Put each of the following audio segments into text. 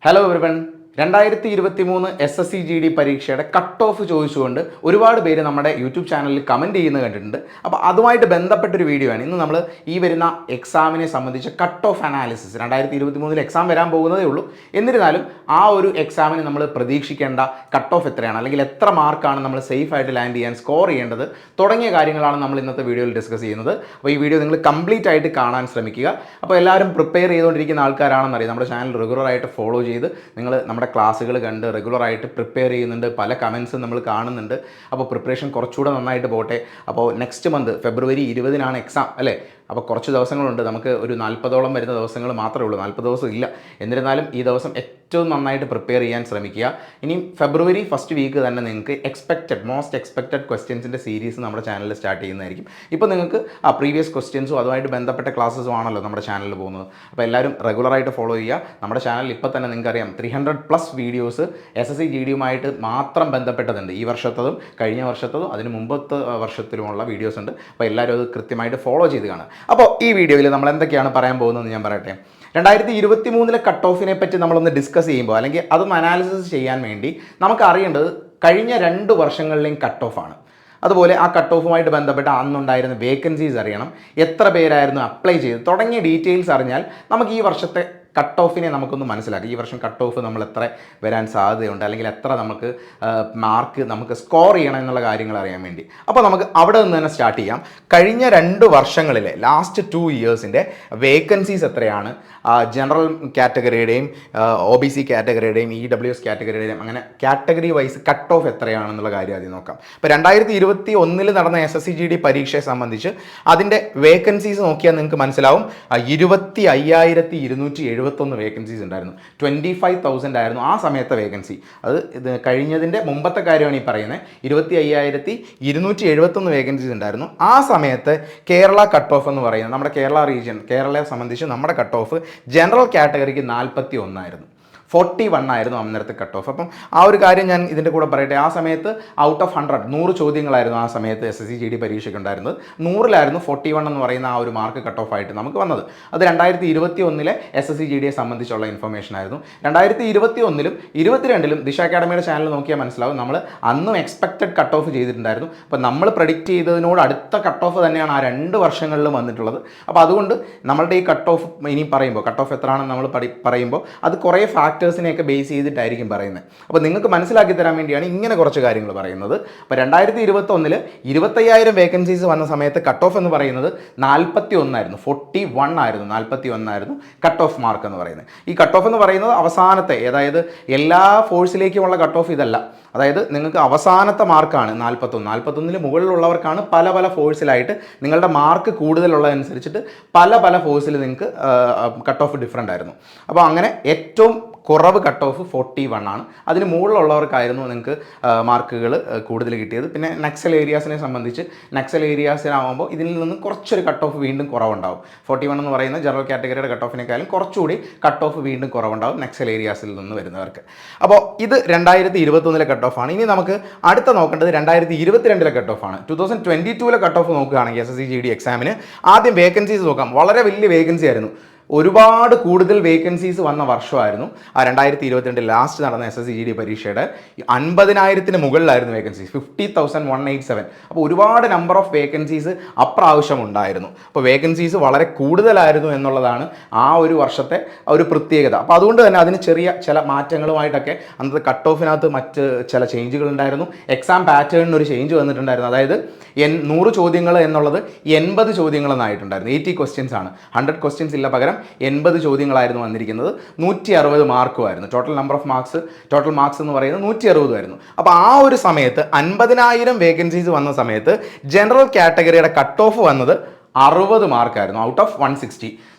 Hello everyone 2023 SSC GD പരീക്ഷയുടെ cut off ചോദിച്ചുകൊണ്ട് ഒരുപാട് പേര് നമ്മുടെ യൂട്യൂബ് ചാനലിൽ കമൻറ്റ് ചെയ്യുന്നത് കണ്ടിട്ടുണ്ട്. അപ്പോൾ അതുമായിട്ട് ബന്ധപ്പെട്ടൊരു വീഡിയോ ആണ് ഇന്ന് നമ്മൾ ഈ വരുന്ന എക്സാമിനെ സംബന്ധിച്ച കട്ട് ഓഫ് അനാലിസിസ്. 2023 എക്സാം വരാൻ പോകുന്നതേ ഉള്ളൂ. എന്നിരുന്നാലും ആ ഒരു എക്സാമിന് നമ്മൾ പ്രതീക്ഷിക്കേണ്ട കട്ട് ഓഫ് എത്രയാണ്, അല്ലെങ്കിൽ എത്ര മാർക്കാണ് നമ്മൾ സേഫ് ആയിട്ട് ലാൻഡ് ചെയ്യാൻ സ്കോർ ചെയ്യേണ്ടത് തുടങ്ങിയ കാര്യങ്ങളാണ് നമ്മൾ ഇന്നത്തെ വീഡിയോയിൽ ഡിസ്കസ് ചെയ്യുന്നത്. അപ്പോൾ ഈ വീഡിയോ നിങ്ങൾ കംപ്ലീറ്റ് ആയിട്ട് കാണാൻ ശ്രമിക്കുക. അപ്പോൾ എല്ലാവരും പ്രിപ്പയർ ചെയ്തുകൊണ്ടിരിക്കുന്ന ആൾക്കാരാണെന്നറിയാം. നമ്മുടെ ചാനൽ റെഗുലറായിട്ട് ഫോളോ ചെയ്ത് നിങ്ങൾ നമ്മുടെ ക്ലാസ്സുകൾ കണ്ട് റെഗുലറായിട്ട് പ്രിപ്പയർ ചെയ്യുന്നുണ്ട്. പല കമൻസും നമ്മൾ കാണുന്നുണ്ട്. അപ്പോൾ പ്രിപ്പറേഷൻ കുറച്ചുകൂടെ നന്നായിട്ട് പോട്ടെ. അപ്പോൾ നെക്സ്റ്റ് മന്ത് ഫെബ്രുവരി 20 എക്സാം അല്ലേ? അപ്പോൾ കുറച്ച് ദിവസങ്ങളുണ്ട്. നമുക്ക് ഒരു 40ഓളം വരുന്ന ദിവസങ്ങൾ മാത്രമേ ഉള്ളൂ, 40 ദിവസം ഇല്ല. എന്നിരുന്നാലും ഈ ദിവസം ഏറ്റവും നന്നായിട്ട് പ്രിപ്പയർ ചെയ്യാൻ ശ്രമിക്കുക. ഇനി ഫെബ്രുവരി ഫസ്റ്റ് വീക്ക് തന്നെ നിങ്ങൾക്ക് മോസ്റ്റ് എക്സ്പെക്റ്റഡ് ക്വസ്റ്റ്യൻസിൻ്റെ സീരീസ് നമ്മുടെ ചാനലിൽ സ്റ്റാർട്ട് ചെയ്യുന്നതായിരിക്കും. ഇപ്പോൾ നിങ്ങൾക്ക് ആ പ്രീവിയസ് ക്വസ്റ്റ്യൻസും അതുമായിട്ട് ബന്ധപ്പെട്ട ക്ലാസ്സസും ആണല്ലോ നമ്മുടെ ചാനലിൽ പോകുന്നത്. അപ്പോൾ എല്ലാവരും റെഗുലറായിട്ട് ഫോളോ ചെയ്യുക. നമ്മുടെ ചാനൽ ഇപ്പോൾ തന്നെ നിങ്ങൾക്കറിയാം 300+ വീഡിയോസ് SSC GDയുമായിട്ട് മാത്രം ബന്ധപ്പെട്ടതുണ്ട്. ഈ വർഷത്തതും കഴിഞ്ഞ വർഷത്തതും അതിന് മുമ്പത്തെ വർഷത്തിലുമുള്ള വീഡിയോസ് ഉണ്ട്. അപ്പോൾ എല്ലാവരും അത് കൃത്യമായിട്ട് ഫോളോ ചെയ്ത് കാണുക. അപ്പോൾ ഈ വീഡിയോയിൽ നമ്മൾ എന്തൊക്കെയാണ് പറയാൻ പോകുന്നതെന്ന് ഞാൻ പറയട്ടെ. 2023 കട്ട് ഓഫിനെ പറ്റി നമ്മളൊന്ന് ഡിസ്കസ് ചെയ്യുമ്പോൾ, അല്ലെങ്കിൽ അതൊന്ന് അനാലിസിസ് ചെയ്യാൻ വേണ്ടി നമുക്ക് അറിയേണ്ടത് കഴിഞ്ഞ 2 വർഷങ്ങളിലെയും കട്ട് ഓഫാണ്. അതുപോലെ ആ കട്ട് ഓഫുമായിട്ട് ബന്ധപ്പെട്ട് അന്നുണ്ടായിരുന്ന വേക്കൻസീസ് അറിയണം, എത്ര പേരായിരുന്നു അപ്ലൈ ചെയ്ത് തുടങ്ങിയ ഡീറ്റെയിൽസ് അറിഞ്ഞാൽ നമുക്ക് ഈ വർഷത്തെ കട്ട് ഓഫിനെ നമുക്കൊന്ന് മനസ്സിലാക്കാം. ഈ വർഷം കട്ട് ഓഫ് നമ്മൾ എത്ര വരാൻ സാധ്യതയുണ്ട്, അല്ലെങ്കിൽ എത്ര നമുക്ക് മാർക്ക് നമുക്ക് സ്കോർ ചെയ്യണം എന്നുള്ള കാര്യങ്ങൾ അറിയാൻ വേണ്ടി. അപ്പോൾ നമുക്ക് അവിടെ നിന്ന് തന്നെ സ്റ്റാർട്ട് ചെയ്യാം. കഴിഞ്ഞ 2 വർഷങ്ങളിലെ ലാസ്റ്റ് 2 ഇയേഴ്സിൻ്റെ വേക്കൻസീസ് എത്രയാണ്, ജനറൽ കാറ്റഗറിയുടെയും OBC കാറ്റഗറിയുടെയും EWS കാറ്റഗറിയുടെയും അങ്ങനെ കാറ്റഗറി വൈസ് കട്ട് ഓഫ് എത്രയാണെന്നുള്ള കാര്യം ആദ്യം നോക്കാം. ഇപ്പോൾ 2021 നടന്ന SSC/GD പരീക്ഷയെ സംബന്ധിച്ച് അതിൻ്റെ വേക്കൻസീസ് നോക്കിയാൽ നിങ്ങൾക്ക് മനസ്സിലാവും. 25,271 വേക്കൻസീസ് ഉണ്ടായിരുന്നു. 25,000 ആയിരുന്നു ആ സമയത്തെ വേക്കൻസി. ഇത് കഴിഞ്ഞതിൻ്റെ മുമ്പത്തെ കാര്യമാണ് ഈ പറയുന്നത്. 25,271 വേക്കൻസീസ് ഉണ്ടായിരുന്നു ആ സമയത്ത്. കേരള കട്ട് ഓഫ് എന്ന് പറയുന്നത് നമ്മുടെ കേരള റീജിയൻ, കേരളയെ സംബന്ധിച്ച് നമ്മുടെ കട്ട് ഓഫ് ജനറൽ കാറ്റഗറിക്ക് 41 ആയിരുന്നു. 41 ആയിരുന്നു അന്നേരത്തെ കട്ട് ഓഫ്. അപ്പം ആ ഒരു കാര്യം ഞാൻ ഇതിൻ്റെ കൂടെ പറയട്ടെ. ആ സമയത്ത് ഔട്ട് ഓഫ് 100 ചോദ്യങ്ങളായിരുന്നു ആ സമയത്ത് SSC/GD പരീക്ഷയ്ക്ക് ഉണ്ടായിരുന്നത്. 100-ലായിരുന്നു 41 എന്ന് പറയുന്ന ആ ഒരു മാർക്ക് കട്ട് ഓഫ് ആയിട്ട് നമുക്ക് വന്നത്. അത് 2021 SSC/GDയെ സംബന്ധിച്ചുള്ള ഇൻഫർമേഷൻ ആയിരുന്നു. 2021-ലും 2022-ലും ദിശ അക്കാഡമിയുടെ ചാനൽ നോക്കിയാൽ മനസ്സിലാവും നമ്മൾ അന്നും എക്സ്പെക്റ്റഡ് കട്ട് ഓഫ് ചെയ്തിട്ടുണ്ടായിരുന്നു. അപ്പോൾ നമ്മൾ പ്രഡിക്റ്റ് ചെയ്തതിനോട് അടുത്ത കട്ട് ഓഫ് തന്നെയാണ് ആ 2 വർഷങ്ങളിലും വന്നിട്ടുള്ളത്. അപ്പോൾ അതുകൊണ്ട് നമ്മളുടെ ഈ കട്ട് ഓഫ് ഇനി പറയുമ്പോൾ കട്ട് ഓഫ് എത്രയാണെന്ന് നമ്മൾ പറയുമ്പോൾ അത് കുറേ ഫാക്ടേഴ്സിനെയൊക്കെ ബേസ് ചെയ്തിട്ടായിരിക്കും പറയുന്നത്. അപ്പോൾ നിങ്ങൾക്ക് മനസ്സിലാക്കി തരാൻ വേണ്ടിയാണ് ഇങ്ങനെ കുറച്ച് കാര്യങ്ങൾ പറയുന്നത്. അപ്പോൾ 2021 25,000 വേക്കൻസീസ് വന്ന സമയത്ത് കട്ട് ഓഫ് എന്ന് പറയുന്നത് 41 ആയിരുന്നു. 41 ആയിരുന്നു കട്ട് ഓഫ് മാർക്ക് എന്ന് പറയുന്നത്. ഈ കട്ട് ഓഫ് എന്ന് പറയുന്നത് അവസാനത്തെ, അതായത് എല്ലാ ഫോഴ്സിലേക്കുമുള്ള കട്ട് ഓഫ് ഇതല്ല. അതായത് നിങ്ങൾക്ക് അവസാനത്തെ മാർക്കാണ് 41. മുകളിലുള്ളവർക്കാണ് പല ഫോഴ്സിലായിട്ട് നിങ്ങളുടെ മാർക്ക് കൂടുതലുള്ളതനുസരിച്ചിട്ട് പല ഫോഴ്സിൽ നിങ്ങൾക്ക് കട്ട് ഓഫ് ഡിഫറൻ്റ് ആയിരുന്നു. അപ്പോൾ അങ്ങനെ ഏറ്റവും കുറവ് കട്ട് ഓഫ് 41 ആണ്. അതിന് മുകളിലുള്ളവർക്കായിരുന്നു നിങ്ങൾക്ക് മാർക്കുകൾ കൂടുതൽ കിട്ടിയത്. പിന്നെ നക്സൽ ഏരിയാസിനെ സംബന്ധിച്ച് നക്സൽ ഏരിയാസിനാകുമ്പോൾ ഇതിൽ നിന്ന് കുറച്ചൊരു കട്ട് ഓഫ് വീണ്ടും കുറവുണ്ടാവും. 41 എന്ന് പറയുന്ന ജനറൽ കാറ്റഗറിയുടെ കട്ട് ഓഫിനേക്കാളും കുറച്ചുകൂടി കട്ട് ഓഫ് വീണ്ടും കുറവുണ്ടാവും നക്സൽ ഏരിയാസിൽ നിന്ന് വരുന്നവർക്ക്. അപ്പോൾ ഇത് 2021 കട്ട് ഓഫാണ്. ഇനി നമുക്ക് അടുത്ത നോക്കേണ്ടത് 2022 കട്ട് ഓഫാണ്. 2022 കട്ട് ഓഫ് നോക്കുകയാണെങ്കിൽ SSC/GD എക്സാമിന് ആദ്യം വേക്കൻസീസ് നോക്കാം. വളരെ വലിയ വേക്കൻസി ആയിരുന്നു. ഒരുപാട് കൂടുതൽ വേക്കൻസീസ് വന്ന വർഷമായിരുന്നു ആ 2022 ലാസ്റ്റ് നടന്ന SSC/GD പരീക്ഷയുടെ. 50,000-ന് മുകളിലായിരുന്നു വേക്കൻസീസ്, 50,187. അപ്പോൾ ഒരുപാട് നമ്പർ ഓഫ് വേക്കൻസീസ് അപ്രാവശ്യം ഉണ്ടായിരുന്നു. അപ്പോൾ വേക്കൻസീസ് വളരെ കൂടുതലായിരുന്നു എന്നുള്ളതാണ് ആ ഒരു വർഷത്തെ ഒരു പ്രത്യേകത. അപ്പോൾ അതുകൊണ്ട് തന്നെ അതിന് ചില മാറ്റങ്ങളുമായിട്ടൊക്കെ അന്നത്തെ കട്ട് ഓഫിനകത്ത് മറ്റ് ചില ചേഞ്ചുകൾ ഉണ്ടായിരുന്നു. എക്സാം പാറ്റേണിന് ഒരു ചേഞ്ച് വന്നിട്ടുണ്ടായിരുന്നു. അതായത് 100 ചോദ്യങ്ങൾ എന്നുള്ളത് 80 ചോദ്യങ്ങളെന്നായിട്ടുണ്ടായിരുന്നു. 80 ക്വസ്റ്റ്യൻസ് ആണ്, 100 ക്വസ്റ്റ്യൻസ് ഇല്ല, പകരം 80 ചോദ്യങ്ങളായിരുന്നു വന്നിരിക്കുന്നത്. 160 മാർക്കുമായിരുന്നു. ടോട്ടൽ മാർക്സ് എന്ന് പറയുന്നത് 160 ആയിരുന്നു. അപ്പോൾ ആ ഒരു സമയത്ത് 50,000 വേക്കൻസീസ് വന്ന സമയത്ത് ജനറൽ കാറ്റഗറിയുടെ കട്ട് ഓഫ് വന്നത് 60 മാർക്കായിരുന്നു. ഔട്ട് ഓഫ് 160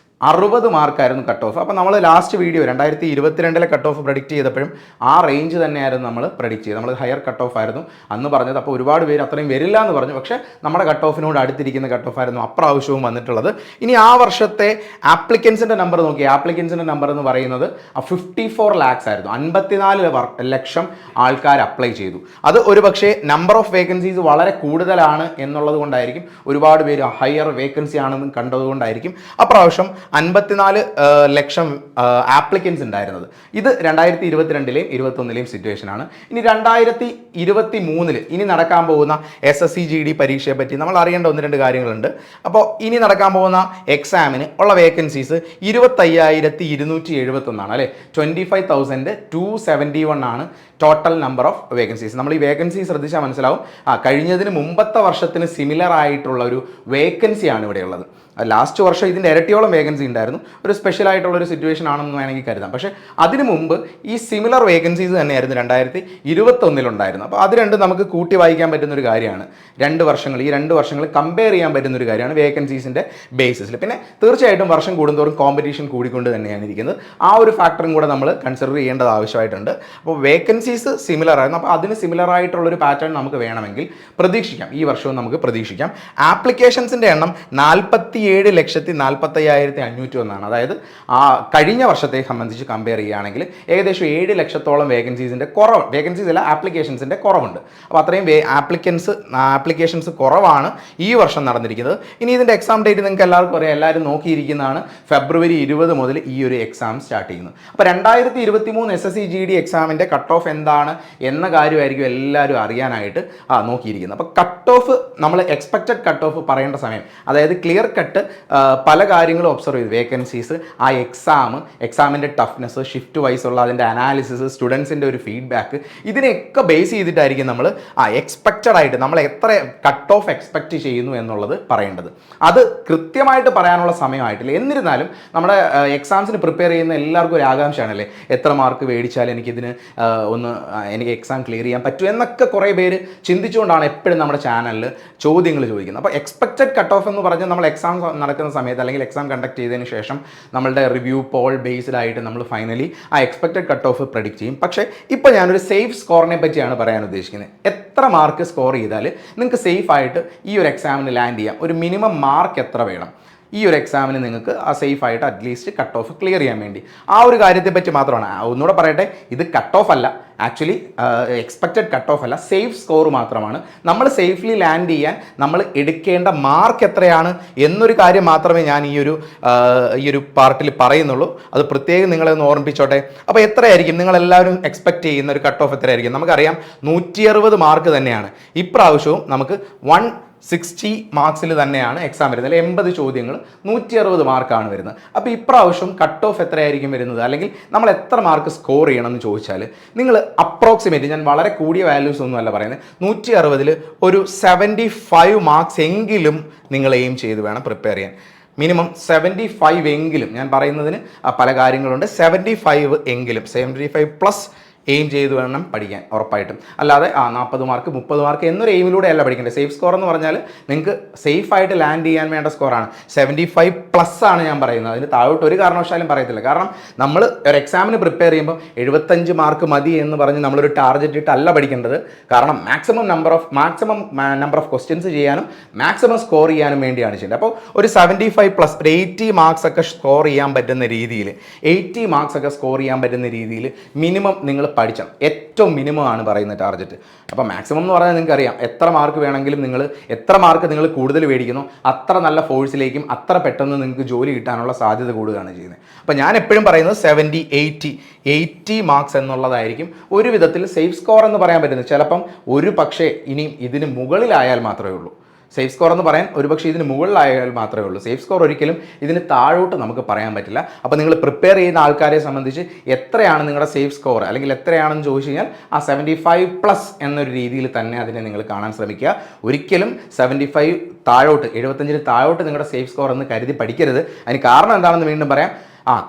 60 മാർക്കായിരുന്നു കട്ട് ഓഫ്. അപ്പോൾ നമ്മൾ last video 2022 cut off predict ചെയ്തപ്പോഴും ആ റേഞ്ച് തന്നെയായിരുന്നു നമ്മൾ പ്രഡിക്റ്റ് ചെയ്തത്. നമ്മൾ ഹയർ കട്ട് ഓഫ് ആയിരുന്നു അന്ന് പറഞ്ഞത്. അപ്പോൾ ഒരുപാട് പേര് അത്രയും വരില്ല എന്ന് പറഞ്ഞു. പക്ഷേ നമ്മുടെ കട്ട് ഓഫിനോട് അടുത്തിരിക്കുന്ന കട്ട് ഓഫ് ആയിരുന്നു അപ്രാവശ്യവും വന്നിട്ടുള്ളത്. ഇനി ആ വർഷത്തെ ആപ്ലിക്കൻസിൻ്റെ നമ്പർ നോക്കി. ആപ്ലിക്കൻസിൻ്റെ നമ്പർ എന്ന് പറയുന്നത് 54 lakhs ആയിരുന്നു. 54 ലക്ഷം ആൾക്കാർ അപ്ലൈ ചെയ്തു. അത് ഒരു പക്ഷേ നമ്പർ ഓഫ് വേക്കൻസീസ് വളരെ കൂടുതലാണ് എന്നുള്ളത് കൊണ്ടായിരിക്കും, ഒരുപാട് പേര് ഹയർ വേക്കൻസി ആണെന്ന് കണ്ടതുകൊണ്ടായിരിക്കും അപ്രാവശ്യം 54 ലക്ഷം ആപ്ലിക്കൻസ് ഉണ്ടായിരുന്നത്. ഇത് 2022-ലെയും 2021-ലെയും സിറ്റുവേഷനാണ്. ഇനി 2023-ൽ ഇനി നടക്കാൻ പോകുന്ന SSC-GD പരീക്ഷയെ പറ്റി നമ്മൾ അറിയേണ്ട 1-2 കാര്യങ്ങളുണ്ട്. അപ്പോൾ ഇനി നടക്കാൻ പോകുന്ന എക്സാമിന് ഉള്ള വേക്കൻസീസ് 25,271 അല്ലേ. 25,271 ആണ് ടോട്ടൽ നമ്പർ ഓഫ് വേക്കൻസീസ്. നമ്മൾ ഈ വേക്കൻസി ശ്രദ്ധിച്ചാൽ മനസ്സിലാവും, കഴിഞ്ഞതിന് മുമ്പത്തെ വർഷത്തിന് സിമിലർ ആയിട്ടുള്ള ഒരു വേക്കൻസിയാണ് ഇവിടെ ഉള്ളത്. ലാസ്റ്റ് വർഷം ഇതിൻ്റെ ഇരട്ടിയോളം വേക്കൻസി ഉണ്ടായിരുന്നു. ഒരു സ്പെഷ്യൽ ആയിട്ടുള്ള ഒരു സിറ്റുവേഷൻ ആണെന്ന് വേണമെങ്കിൽ കരുതാം. പക്ഷേ അതിനു മുമ്പ് ഈ സിമിലർ വേക്കൻസീസ് തന്നെയായിരുന്നു 2021-ൽ ഉണ്ടായിരുന്നു. അപ്പോൾ അത് രണ്ടും നമുക്ക് കൂട്ടി വായിക്കാൻ പറ്റുന്നൊരു കാര്യമാണ്. ഈ 2 വർഷങ്ങൾ കമ്പയർ ചെയ്യാൻ പറ്റുന്നൊരു കാര്യമാണ് വേക്കൻസീസിൻ്റെ ബേസിസിൽ. പിന്നെ തീർച്ചയായിട്ടും വർഷം കൂടുന്തോറും കോമ്പറ്റീഷൻ കൂടിക്കൊണ്ട് തന്നെയാണ് ഇരിക്കുന്നത്. ആ ഒരു ഫാക്ടറും കൂടെ നമ്മൾ കൺസിഡർ ചെയ്യേണ്ടത് ആവശ്യമായിട്ടുണ്ട്. അപ്പോൾ വേക്കൻസീസ് സിമിലർ ആയിരുന്നു. അപ്പോൾ അതിന് സിമിലർ ആയിട്ടുള്ളൊരു പാറ്റേൺ നമുക്ക് വേണമെങ്കിൽ പ്രതീക്ഷിക്കാം. ഈ വർഷവും നമുക്ക് പ്രതീക്ഷിക്കാം. ആപ്ലിക്കേഷൻസിൻ്റെ എണ്ണം 47,45,501 അതായത് കഴിഞ്ഞ വർഷത്തെ സംബന്ധിച്ച് കമ്പയർ ചെയ്യുകയാണെങ്കിൽ ഏകദേശം 7 ലക്ഷത്തോളം വേക്കൻസീസ് അല്ല ആപ്ലിക്കേഷൻസിൻ്റെ കുറവുണ്ട്. അപ്പോൾ അത്രയും ആപ്ലിക്കേഷൻസ് കുറവാണ് ഈ വർഷം നടന്നിരിക്കുന്നത്. ഇനി ഇതിൻ്റെ എക്സാം ഡേറ്റ് നിങ്ങൾക്ക് എല്ലാവർക്കും അറിയാം, എല്ലാവരും നോക്കിയിരിക്കുന്നതാണ്. ഫെബ്രുവരി 20 മുതൽ ഈ ഒരു എക്സാം സ്റ്റാർട്ട് ചെയ്യുന്നത്. അപ്പോൾ 2023 SSC-GD എക്സാമിൻ്റെ കട്ട് ഓഫ് എന്താണ് എന്ന കാര്യമായിരിക്കും എല്ലാവരും അറിയാനായിട്ട് നോക്കിയിരിക്കുന്നത്. അപ്പോൾ കട്ട് ഓഫ് നമ്മൾ എക്സ്പെക്റ്റഡ് കട്ട് ഓഫ് പറയേണ്ട സമയം, അതായത് ക്ലിയർ കട്ട് പല കാര്യങ്ങളും ഒബ്സർവ് ചെയ്തു. വേക്കൻസീസ്, ആ എക്സാമിൻ്റെ ടഫ്നെസ്, ഷിഫ്റ്റ് വൈസ് ഉള്ള അതിൻ്റെ അനാലിസിസ്, സ്റ്റുഡൻസിൻ്റെ ഒരു ഫീഡ്ബാക്ക്, ഇതിനെയൊക്കെ ബേസ് ചെയ്തിട്ടായിരിക്കും നമ്മൾ എക്സ്പെക്റ്റഡ് ആയിട്ട് നമ്മൾ എത്ര കട്ട് ഓഫ് എക്സ്പെക്റ്റ് ചെയ്യുന്നു എന്നുള്ളത് പറയേണ്ടത്. അത് കൃത്യമായിട്ട് പറയാനുള്ള സമയമായിട്ടില്ല. എന്നിരുന്നാലും നമ്മുടെ എക്സാംസിന് പ്രിപ്പയർ ചെയ്യുന്ന എല്ലാവർക്കും ഒരു ആകാംക്ഷയാണല്ലേ, എത്ര മാർക്ക് മേടിച്ചാൽ എനിക്ക് എക്സാം ക്ലിയർ ചെയ്യാൻ പറ്റും എന്നൊക്കെ കുറേ പേര് ചിന്തിച്ചുകൊണ്ടാണ് എപ്പോഴും നമ്മുടെ ചാനലിൽ ചോദ്യങ്ങൾ ചോദിക്കുന്നത്. അപ്പോൾ എക്സ്പെക്റ്റഡ് കട്ട് ഓഫ് എന്ന് പറഞ്ഞാൽ നമ്മൾ എക്സാം നടക്കുന്ന സമയത്ത് അല്ലെങ്കിൽ എക്സാം കണ്ടക്ട് ചെയ്തതിന് ശേഷം നമ്മളുടെ റിവ്യൂ പോൾ ബേസ്ഡ് ആയിട്ട് നമ്മൾ ഫൈനലി ആ എക്സ്പെക്റ്റഡ് കട്ട് ഓഫ് പ്രെഡിക്റ്റ് ചെയ്യും. പക്ഷേ ഇപ്പോൾ ഞാനൊരു സേഫ് സ്കോറിനെ പറ്റിയാണ് പറയാൻ ഉദ്ദേശിക്കുന്നത്. എത്ര മാർക്ക് സ്കോർ ചെയ്താൽ നിങ്ങൾക്ക് സേഫ് ആയിട്ട് ഈ ഒരു എക്സാമിന് ലാൻഡ് ചെയ്യാം, ഒരു മിനിമം മാർക്ക് എത്ര വേണം ഈ ഒരു എക്സാമിന് നിങ്ങൾക്ക് ആ സേഫ് ആയിട്ട് അറ്റ്ലീസ്റ്റ് കട്ട് ഓഫ് ക്ലിയർ ചെയ്യാൻ വേണ്ടി, ആ ഒരു കാര്യത്തെ പറ്റി മാത്രമാണ്. ഒന്നുകൂടെ പറയട്ടെ, ഇത് കട്ട് ഓഫ് അല്ല, ആക്ച്വലി എക്സ്പെക്റ്റഡ് കട്ട് ഓഫ് അല്ല, സേഫ് സ്കോർ മാത്രമാണ്. നമ്മൾ സേഫ്ലി ലാൻഡ് ചെയ്യാൻ നമ്മൾ എടുക്കേണ്ട മാർക്ക് എത്രയാണ് എന്നൊരു കാര്യം മാത്രമേ ഞാൻ ഈ ഒരു പാർട്ടിൽ പറയുന്നുള്ളൂ. അത് പ്രത്യേകം നിങ്ങളെ ഒന്ന് ഓർമ്മിപ്പിച്ചോട്ടെ. അപ്പോൾ എത്രയായിരിക്കും നിങ്ങളെല്ലാവരും എക്സ്പെക്റ്റ് ചെയ്യുന്ന ഒരു കട്ട് ഓഫ് എത്രയായിരിക്കും? നമുക്കറിയാം 160 മാർക്ക് തന്നെയാണ് ഇപ്രാവശ്യവും നമുക്ക് 160 മാർക്സിൽ തന്നെയാണ് എക്സാം വരുന്നത്. അല്ലെങ്കിൽ 80 ചോദ്യങ്ങൾ 160 മാർക്കാണ് വരുന്നത്. അപ്പോൾ ഇപ്രാവശ്യം കട്ട് ഓഫ് എത്രയായിരിക്കും വരുന്നത്, അല്ലെങ്കിൽ നമ്മൾ എത്ര മാർക്ക് സ്കോർ ചെയ്യണം എന്ന് ചോദിച്ചാൽ നിങ്ങൾ അപ്രോക്സിമേറ്റ്, ഞാൻ വളരെ കൂടിയ വാല്യൂസ് ഒന്നുമല്ല പറയുന്നത്, 160-ൽ ഒരു 75 മാർക്സ് എങ്കിലും നിങ്ങൾ എയിം ചെയ്ത് വേണം പ്രിപ്പയർ ചെയ്യാൻ. മിനിമം 75 എങ്കിലും, ഞാൻ പറയുന്നതിന് പല കാര്യങ്ങളുണ്ട്, 75 എങ്കിലും, 75+ എയിം ചെയ്ത് വേണം പഠിക്കാൻ ഉറപ്പായിട്ടും. അല്ലാതെ 40 മാർക്ക് 30 മാർക്ക് എന്നൊരു എയിമിലൂടെ അല്ല പഠിക്കേണ്ടത്. സേഫ് സ്കോർ എന്ന് പറഞ്ഞാൽ നിങ്ങൾക്ക് സേഫായിട്ട് ലാൻഡ് ചെയ്യാൻ വേണ്ട സ്കോറാണ്. 75+ ആണ് ഞാൻ പറയുന്നത്. അതിന് താഴോട്ട് ഒരു കാരണവശാലും പറയത്തില്ല. കാരണം നമ്മൾ ഒരു എക്സാമിന് പ്രിപ്പയർ ചെയ്യുമ്പോൾ 75 മാർക്ക് മതി എന്ന് പറഞ്ഞ് നമ്മളൊരു ടാർഗറ്റ് ഇട്ടല്ല പഠിക്കേണ്ടത്. കാരണം മാക്സിമം നമ്പർ ഓഫ് ക്വസ്റ്റ്യൻസ് ചെയ്യാനും മാക്സിമം സ്കോർ ചെയ്യാനും വേണ്ടിയാണ് ചെയ്യേണ്ടത്. അപ്പോൾ ഒരു 75+, ഒരു 80 മാർക്സ് ഒക്കെ സ്കോർ ചെയ്യാൻ പറ്റുന്ന രീതിയിൽ, 80 മാർക്സ് ഒക്കെ സ്കോർ ചെയ്യാൻ പറ്റുന്ന രീതിയിൽ മിനിമം നിങ്ങൾ പഠിച്ചാൽ, ഏറ്റവും മിനിമം ആണ് പറയുന്ന ടാർഗറ്റ്. അപ്പോൾ മാക്സിമം എന്ന് പറഞ്ഞാൽ നിങ്ങൾക്ക് അറിയാം, എത്ര മാർക്ക് വേണമെങ്കിലും എത്ര മാർക്ക് നിങ്ങൾ കൂടുതൽ മേടിക്കുന്നു അത്ര നല്ല ഫോഴ്സിലേക്കും അത്ര പെട്ടെന്ന് നിങ്ങൾക്ക് ജോലി കിട്ടാനുള്ള സാധ്യത കൂടുകയാണ് ചെയ്യുന്നത്. അപ്പോൾ ഞാൻ എപ്പോഴും പറയുന്നത് 70, 80 മാർക്സ് എന്നുള്ളതായിരിക്കും ഒരു വിധത്തിൽ സേഫ് സ്കോർ എന്ന് പറയാൻ പറ്റുന്നത്. ചിലപ്പം ഒരു പക്ഷേ ഇനിയും ഇതിന് മുകളിലായാൽ മാത്രമേ ഉള്ളൂ സേഫ് സ്കോർ എന്ന് പറയാൻ, ഒരുപക്ഷെ ഇതിന് മുകളിലായാൽ മാത്രമേ ഉള്ളൂ. സേഫ് സ്കോർ ഒരിക്കലും ഇതിന് താഴോട്ട് നമുക്ക് പറയാൻ പറ്റില്ല. അപ്പോൾ നിങ്ങൾ പ്രിപ്പയർ ചെയ്യുന്ന ആൾക്കാരെ സംബന്ധിച്ച് എത്രയാണ് നിങ്ങളുടെ സേഫ് സ്കോർ, അല്ലെങ്കിൽ എത്രയാണെന്ന് ചോദിച്ചു കഴിഞ്ഞാൽ ആ 75+ എന്നൊരു രീതിയിൽ തന്നെ അതിനെ നിങ്ങൾ കാണാൻ ശ്രമിക്കുക. ഒരിക്കലും 75 താഴോട്ട്, 75-ന് താഴോട്ട് നിങ്ങളുടെ സേഫ് സ്കോർ എന്ന് കരുതി പഠിക്കരുത്. അതിന് കാരണം എന്താണെന്ന് വീണ്ടും പറയാം.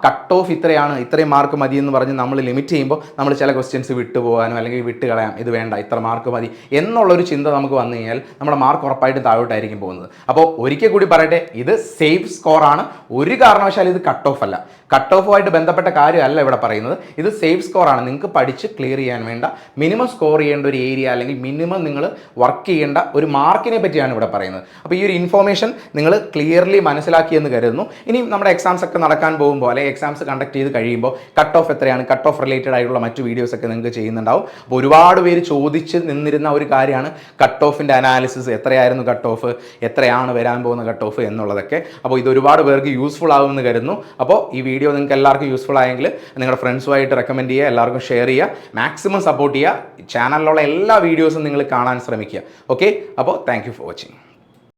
കട്ട് ഓഫ് ഇത്രയും മാർക്ക് മതി എന്ന് പറഞ്ഞ് നമ്മൾ ലിമിറ്റ് ചെയ്യുമ്പോൾ നമ്മൾ ചില ക്വസ്റ്റ്യൻസ് വിട്ടുപോകാനോ അല്ലെങ്കിൽ വിട്ടുകളയാം, ഇത് വേണ്ട ഇത്ര മാർക്ക് മതി എന്നുള്ളൊരു ചിന്ത നമുക്ക് വന്നു കഴിഞ്ഞാൽ നമ്മുടെ മാർക്ക് ഉറപ്പായിട്ടും താഴോട്ടായിരിക്കും പോകുന്നത്. അപ്പോൾ ഒരിക്കൽ കൂടി പറയട്ടെ, ഇത് സേഫ് സ്കോറാണ്, ഒരു കാരണവശാലും ഇത് കട്ട് ഓഫ് അല്ല. കട്ട് ഓഫുമായിട്ട് ബന്ധപ്പെട്ട കാര്യമല്ല ഇവിടെ പറയുന്നത്, ഇത് സേഫ് സ്കോറാണ്. നിങ്ങൾക്ക് പഠിച്ച് ക്ലിയർ ചെയ്യാൻ വേണ്ട മിനിമം സ്കോർ ചെയ്യേണ്ട ഒരു ഏരിയ, അല്ലെങ്കിൽ മിനിമം നിങ്ങൾ വർക്ക് ചെയ്യേണ്ട ഒരു മാർക്കിനെ പറ്റിയാണ് ഇവിടെ പറയുന്നത്. അപ്പോൾ ഈ ഒരു ഇൻഫോർമേഷൻ നിങ്ങൾ ക്ലിയർലി മനസ്സിലാക്കിയെന്ന് കരുതുന്നു. ഇനി നമ്മുടെ എക്സാംസ് ഒക്കെ നടക്കാൻ പോകുമ്പോൾ, ചെയ്യുമ്പോൾ അല്ലെങ്കിൽ എക്സാംസ് കണ്ടക്ട് ചെയ്ത് കഴിയുമ്പോൾ കട്ട് ഓഫ് എത്രയാണ്, കട്ട് ഓഫ് റിലേറ്റഡ് ആയിട്ടുള്ള മറ്റു വീഡിയോസൊക്കെ നിങ്ങൾക്ക് ചെയ്യുന്നുണ്ടാവും. അപ്പോൾ ഒരുപാട് പേര് ചോദിച്ച് നിന്നിരുന്ന ഒരു കാര്യമാണ് കട്ട് ഓഫിൻ്റെ അനാലിസിസ്, എത്രയായിരുന്നു കട്ട് ഓഫ്, എത്രയാണ് വരാൻ പോകുന്ന കട്ട് ഓഫ് എന്നുള്ളതൊക്കെ. അപ്പോൾ ഇത് ഒരുപാട് പേർക്ക് യൂസ്ഫുൾ ആകുമെന്ന് കരുതുന്നു. അപ്പോൾ ഈ വീഡിയോ നിങ്ങൾക്ക് എല്ലാവർക്കും യൂസ്ഫുൾ ആയെങ്കിൽ നിങ്ങളുടെ ഫ്രണ്ട്സുമായിട്ട് റെക്കമെൻഡ് ചെയ്യുക, എല്ലാവർക്കും ഷെയർ ചെയ്യുക, മാക്സിമം സപ്പോർട്ട് ചെയ്യുക. ചാനലിലുള്ള എല്ലാ വീഡിയോസും നിങ്ങൾ കാണാൻ ശ്രമിക്കുക. ഓക്കെ, അപ്പോൾ താങ്ക് യു ഫോർ വാച്ചിങ്.